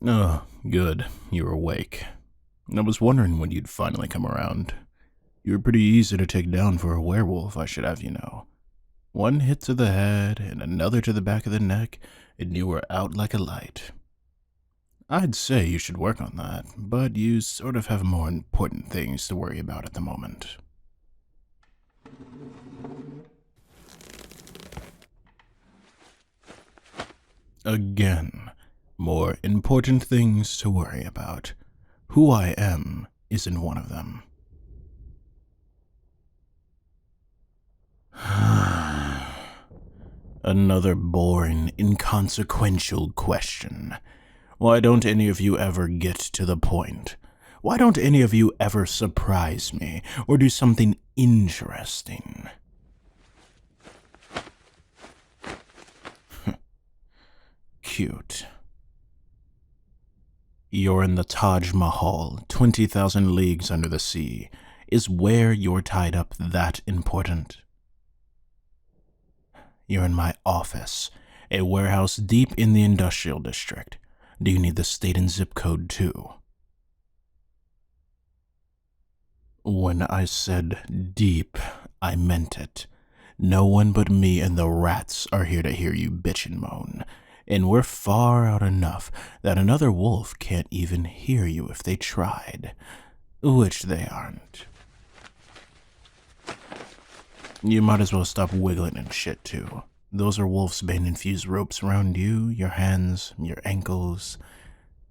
Oh, good. You're awake. I was wondering when you'd finally come around. You were pretty easy to take down for a werewolf, I should have you know. One hit to the head and another to the back of the neck, and you were out like a light. I'd say you should work on that, but you sort of have more important things to worry about at the moment. Again, more important things to worry about. Who I am isn't one of them. Another boring, inconsequential question. Why don't any of you ever get to the point? Why don't any of you ever surprise me or do something interesting? Cute. You're in the Taj Mahal, 20,000 leagues under the sea. Is where you're tied up that important? You're in my office, a warehouse deep in the industrial district. Do you need the state and zip code too? When I said deep, I meant it. No one but me and the rats are here to hear you bitch and moan. And we're far out enough that another wolf can't even hear you if they tried. Which they aren't. You might as well stop wiggling and shit too. Those are wolf's bane-infused ropes around you, your hands, your ankles.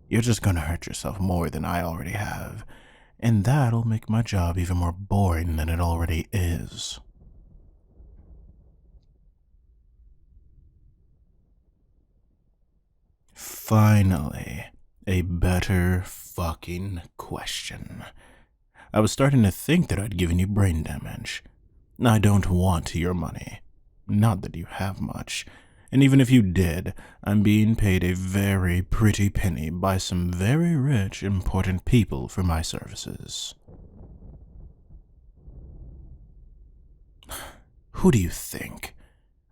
You're just gonna hurt yourself more than I already have. And that'll make my job even more boring than it already is. Finally, a better fucking question. I was starting to think that I'd given you brain damage. I don't want your money. Not that you have much. And even if you did, I'm being paid a very pretty penny by some very rich, important people for my services. Who do you think?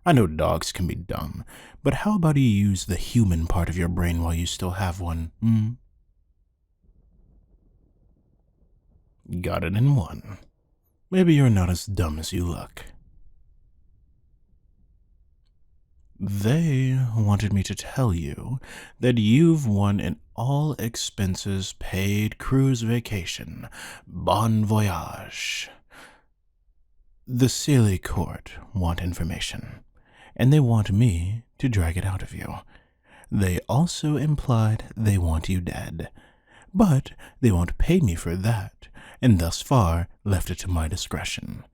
I know dogs can be dumb, but how about you use the human part of your brain while you still have one, Got it in one. Maybe you're not as dumb as you look. They wanted me to tell you that you've won an all-expenses-paid cruise vacation. Bon voyage. The Sealy Court want information, and they want me to drag it out of you. They also implied they want you dead, but they won't pay me for that, and thus far left it to my discretion.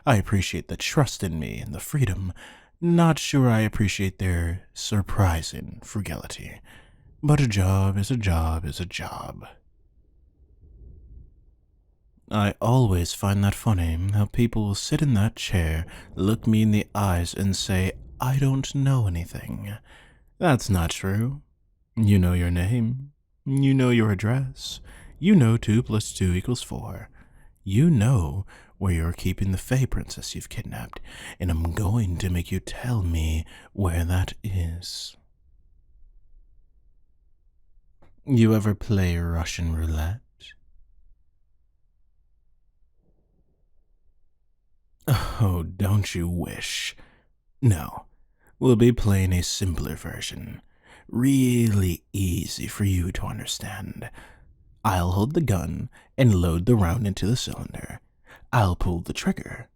I appreciate the trust in me and the freedom. Not sure I appreciate their surprising frugality, but a job is a job is a job. I always find that funny, how people will sit in that chair, look me in the eyes, and say, I don't know anything. That's not true. You know your name. You know your address. You know 2 + 2 = 4. You know where you're keeping the Fey princess you've kidnapped, and I'm going to make you tell me where that is. You ever play Russian roulette? Oh, don't you wish? No, we'll be playing a simpler version. Really easy for you to understand. I'll hold the gun and load the round into the cylinder. I'll pull the trigger.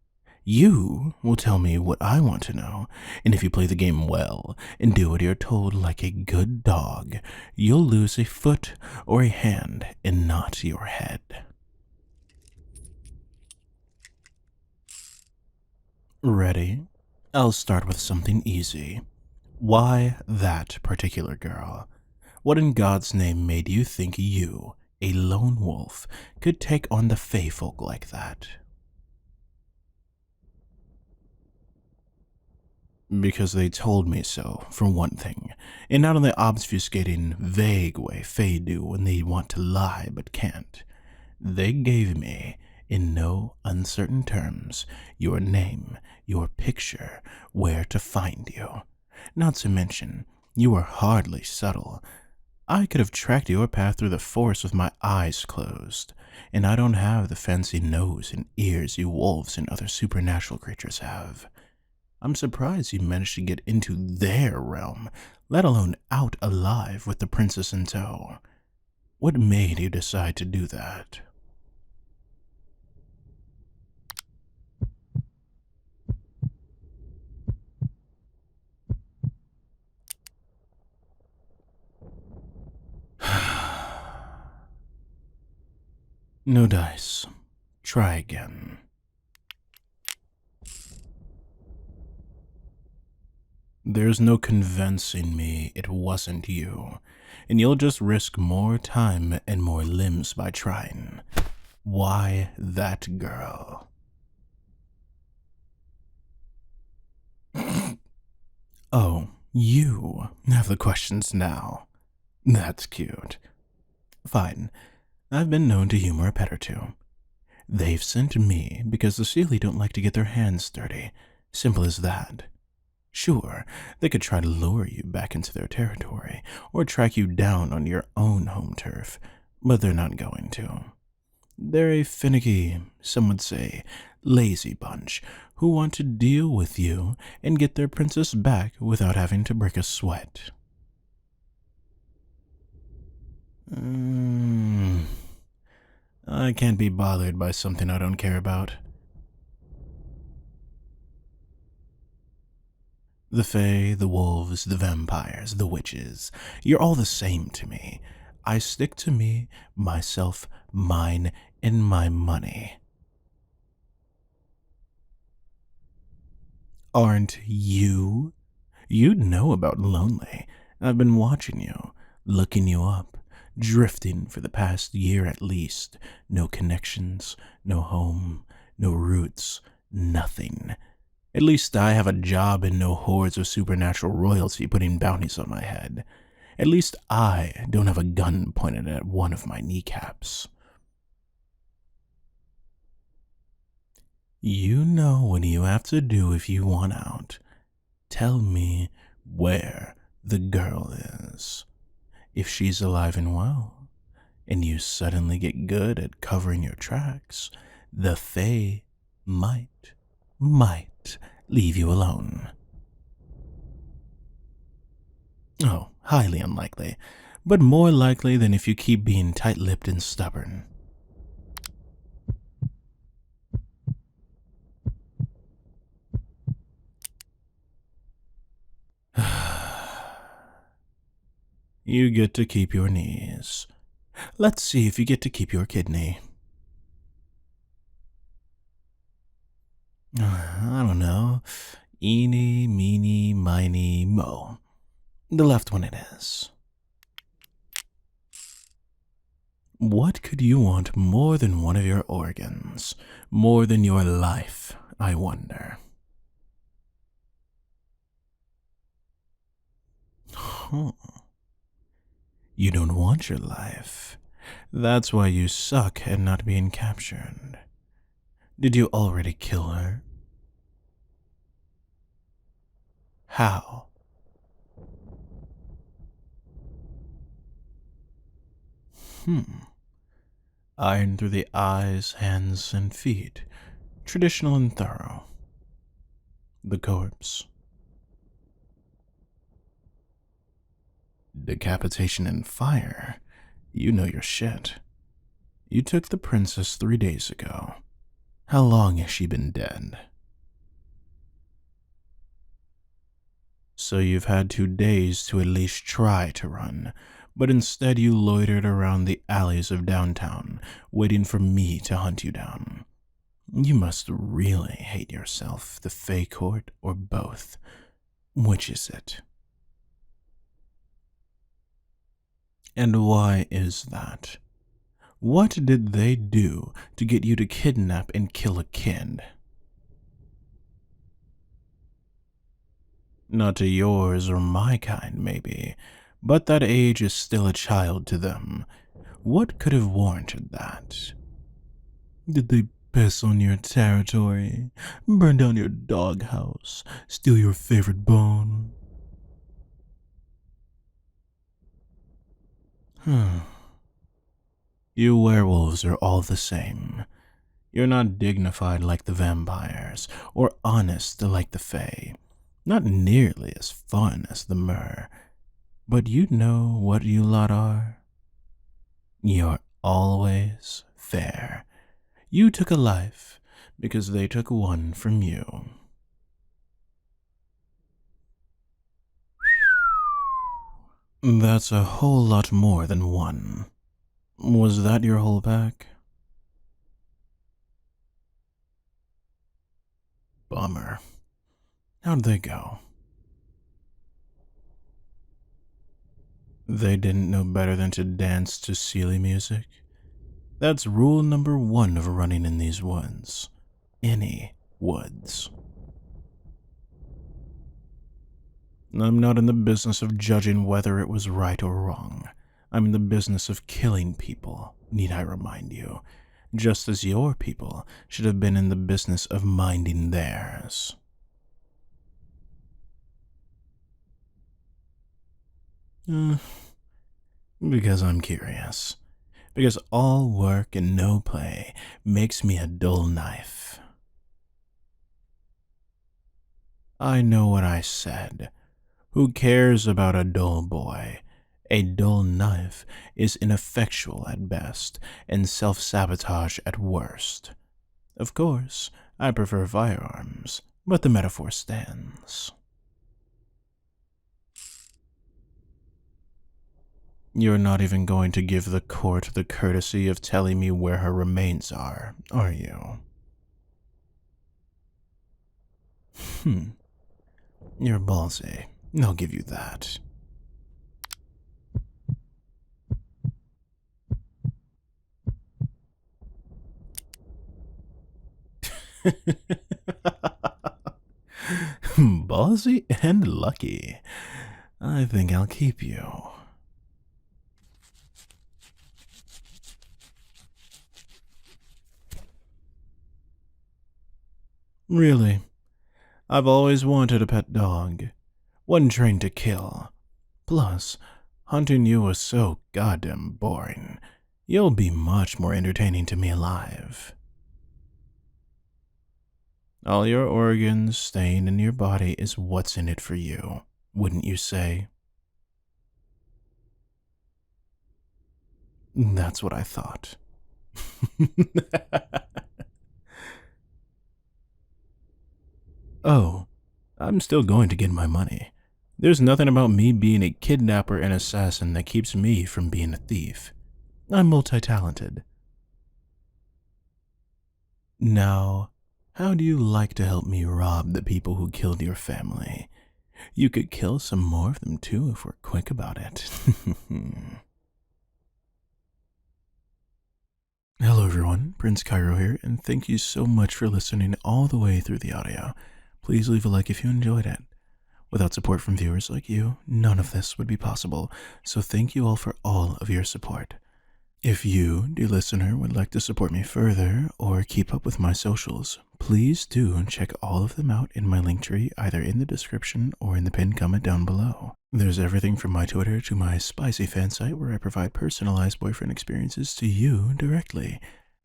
You will tell me what I want to know, and if you play the game well and do what you're told like a good dog, you'll lose a foot or a hand and not your head. Ready? I'll start with something easy. Why that particular girl? What in God's name made you think you, a lone wolf, could take on the Fey folk like that? Because they told me so, for one thing, and not in the obfuscating, vague way Fey do when they want to lie but can't. They gave me, in no uncertain terms, your name, your picture, where to find you. Not to mention, you are hardly subtle. I could have tracked your path through the forest with my eyes closed, and I don't have the fancy nose and ears you wolves and other supernatural creatures have. I'm surprised you managed to get into their realm, let alone out alive with the princess in tow. What made you decide to do that? No dice. Try again. There's no convincing me it wasn't you, and you'll just risk more time and more limbs by trying. Why that girl? Oh, you have the questions now. That's cute. Fine. I've been known to humor a pet or two. They've sent me because the Sealy don't like to get their hands dirty. Simple as that. Sure, they could try to lure you back into their territory, or track you down on your own home turf, but they're not going to. They're a finicky, some would say, lazy bunch who want to deal with you and get their princess back without having to break a sweat. I can't be bothered by something I don't care about. The Fae, the wolves, the vampires, the witches, you're all the same to me. I stick to me, myself, mine, and my money. Aren't you? You'd know about Lonely. I've been watching you, looking you up, drifting for the past year at least. No connections, no home, no roots, nothing. At least I have a job and no hordes of supernatural royalty putting bounties on my head. At least I don't have a gun pointed at one of my kneecaps. You know what you have to do if you want out. Tell me where the girl is. If she's alive and well, and you suddenly get good at covering your tracks, the Fae might leave you alone. Oh, highly unlikely, but more likely than if you keep being tight-lipped and stubborn. You get to keep your knees. Let's see if you get to keep your kidney. I don't know. Eeny, meeny, miny, mo. The left one it is. What could you want more than one of your organs? More than your life, I wonder. Huh. You don't want your life. That's why you suck at not being captured. Did you already kill her? How? Iron through the eyes, hands, and feet. Traditional and thorough. The corpse. Decapitation and fire. You know your shit. You took the princess 3 days ago. How long has she been dead? So you've had 2 days to at least try to run, but instead you loitered around the alleys of downtown, waiting for me to hunt you down. You must really hate yourself, the Fae Court, or both. Which is it? And why is that? What did they do to get you to kidnap and kill a kid? Not to yours or my kind, maybe, but that age is still a child to them. What could have warranted that? Did they piss on your territory, burn down your doghouse, steal your favorite bone? You werewolves are all the same. You're not dignified like the vampires, or honest like the fae. Not nearly as fun as the mer. But you know what you lot are? You're always fair. You took a life because they took one from you. That's a whole lot more than one. Was that your whole pack? Bummer. How'd they go? They didn't know better than to dance to silly music? That's rule number one of running in these woods. Any woods. I'm not in the business of judging whether it was right or wrong. I'm in the business of killing people, need I remind you, just as your people should have been in the business of minding theirs. Because I'm curious. Because all work and no play makes me a dull knife. I know what I said. Who cares about a dull boy? A dull knife is ineffectual at best and self-sabotage at worst. Of course, I prefer firearms, but the metaphor stands. You're not even going to give the court the courtesy of telling me where her remains are you? You're ballsy. I'll give you that. Ballsy and lucky. I think I'll keep you. Really, I've always wanted a pet dog. One trained to kill. Plus, hunting you was so goddamn boring. You'll be much more entertaining to me alive. All your organs staying in your body is what's in it for you, wouldn't you say? That's what I thought. Oh, I'm still going to get my money. There's nothing about me being a kidnapper and assassin that keeps me from being a thief. I'm multi-talented. Now, how do you like to help me rob the people who killed your family? You could kill some more of them too if we're quick about it. Hello everyone, Prince Kairo here, and thank you so much for listening all the way through the audio. Please leave a like if you enjoyed it. Without support from viewers like you, none of this would be possible, so thank you all for all of your support. If you, dear listener, would like to support me further or keep up with my socials, please do check all of them out in my linktree either in the description or in the pinned comment down below. There's everything from my Twitter to my spicy fan site where I provide personalized boyfriend experiences to you directly.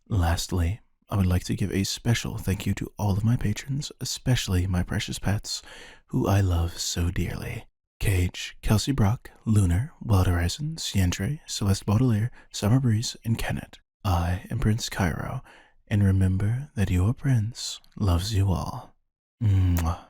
Lastly, I would like to give a special thank you to all of my patrons, especially my precious pets, who I love so dearly. Cage, Kelsey Brock, Lunar, Wild Horizon, Sientre, Celeste Baudelaire, Summer Breeze, and Kenneth. I am Prince Kairo, and remember that your prince loves you all. Mwah.